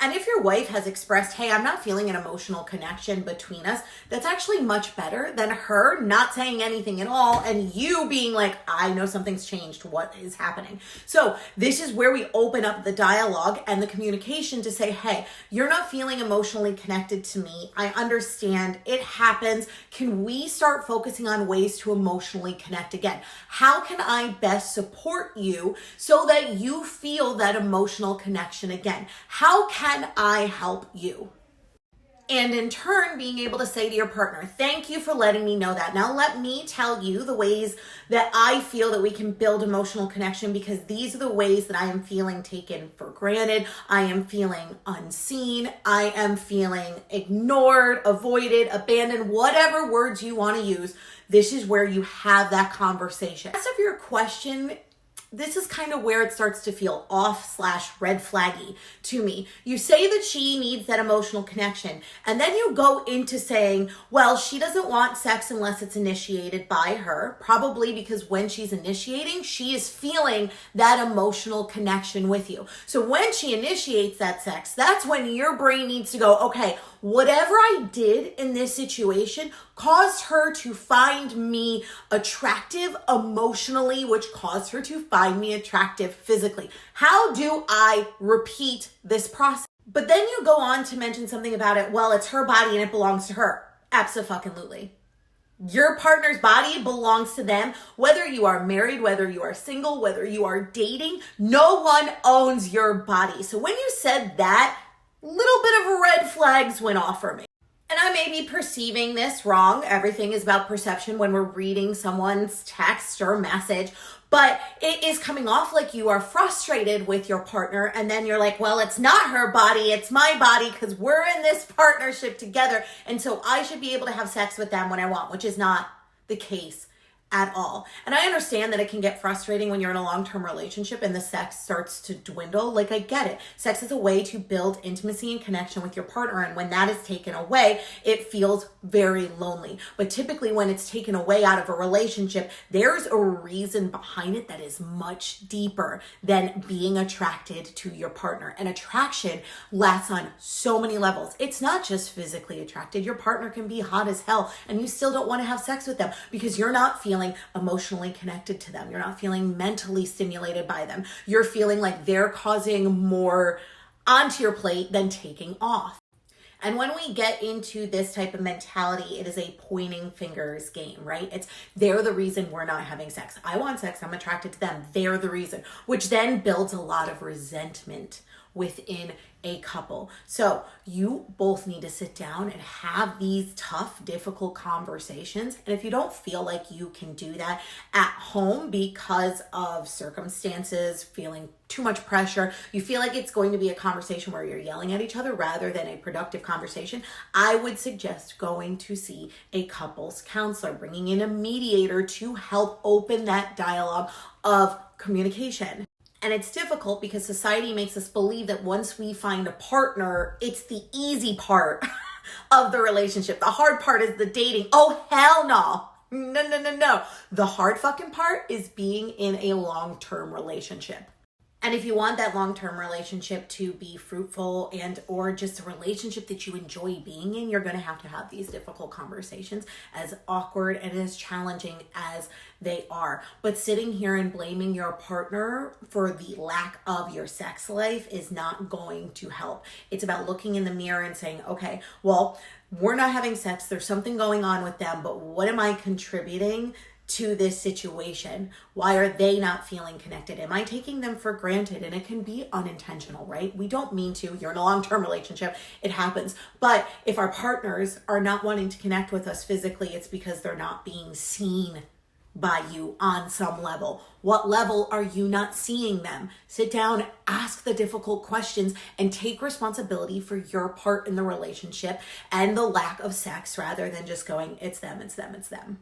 And if your wife has expressed, hey, I'm not feeling an emotional connection between us, that's actually much better than her not saying anything at all and you being like, I know something's changed. What is happening? So this is where we open up the dialogue and the communication to say, hey, you're not feeling emotionally connected to me. I understand it happens. Can we start focusing on ways to emotionally connect again? How can I best support you so that you feel that emotional connection again? How can I help you? And in turn, being able to say to your partner, thank you for letting me know that. Now let me tell you the ways that I feel that we can build emotional connection, because these are the ways that I am feeling taken for granted. I am feeling unseen. I am feeling ignored, avoided, abandoned, whatever words you want to use. This is where you have that conversation. The rest of your question, this is kind of where it starts to feel off/red flaggy to me. You say that she needs that emotional connection, and then you go into saying, well, she doesn't want sex unless it's initiated by her, probably because when she's initiating, she is feeling that emotional connection with you. So when she initiates that sex, that's when your brain needs to go, okay, whatever I did in this situation caused her to find me attractive emotionally, which caused her to find me attractive physically. How do I repeat this process? But then you go on to mention something about it. Well, it's her body and it belongs to her. Abso-fucking-lutely. Your partner's body belongs to them. Whether you are married, whether you are single, whether you are dating, no one owns your body. So when you said that, little bit of red flags went off for me. And I may be perceiving this wrong. Everything is about perception when we're reading someone's text or message, but it is coming off like you are frustrated with your partner. And then you're like, well, it's not her body, it's my body, because we're in this partnership together. And so I should be able to have sex with them when I want, which is not the case at all. And I understand that it can get frustrating when you're in a long-term relationship and the sex starts to dwindle. Like, I get it. Sex is a way to build intimacy and connection with your partner. And when that is taken away, it feels very lonely. But typically when it's taken away out of a relationship, there's a reason behind it that is much deeper than being attracted to your partner. And attraction lasts on so many levels. It's not just physically attracted. Your partner can be hot as hell and you still don't want to have sex with them because you're not feeling emotionally connected to them. You're not feeling mentally stimulated by them. You're feeling like they're causing more onto your plate than taking off. And when we get into this type of mentality, it is a pointing fingers game, right? It's they're the reason we're not having sex. I want sex. I'm attracted to them. They're the reason, which then builds a lot of resentment within a couple. So you both need to sit down and have these tough, difficult conversations. And if you don't feel like you can do that at home because of circumstances, feeling too much pressure, you feel like it's going to be a conversation where you're yelling at each other rather than a productive conversation, I would suggest going to see a couples counselor, bringing in a mediator to help open that dialogue of communication. And it's difficult because society makes us believe that once we find a partner, it's the easy part of the relationship. The hard part is the dating. Oh, hell no. No. The hard fucking part is being in a long-term relationship. And if you want that long-term relationship to be fruitful and or just a relationship that you enjoy being in, you're going to have these difficult conversations, as awkward and as challenging as they are. But sitting here and blaming your partner for the lack of your sex life is not going to help. It's about looking in the mirror and saying, okay, well, we're not having sex. There's something going on with them, but what am I contributing to this situation? Why are they not feeling connected? Am I taking them for granted? And it can be unintentional, right? We don't mean to. You're in a long-term relationship. It happens. But if our partners are not wanting to connect with us physically, it's because they're not being seen by you on some level. What level are you not seeing them? Sit down, ask the difficult questions, and take responsibility for your part in the relationship and the lack of sex rather than just going, it's them, it's them, it's them.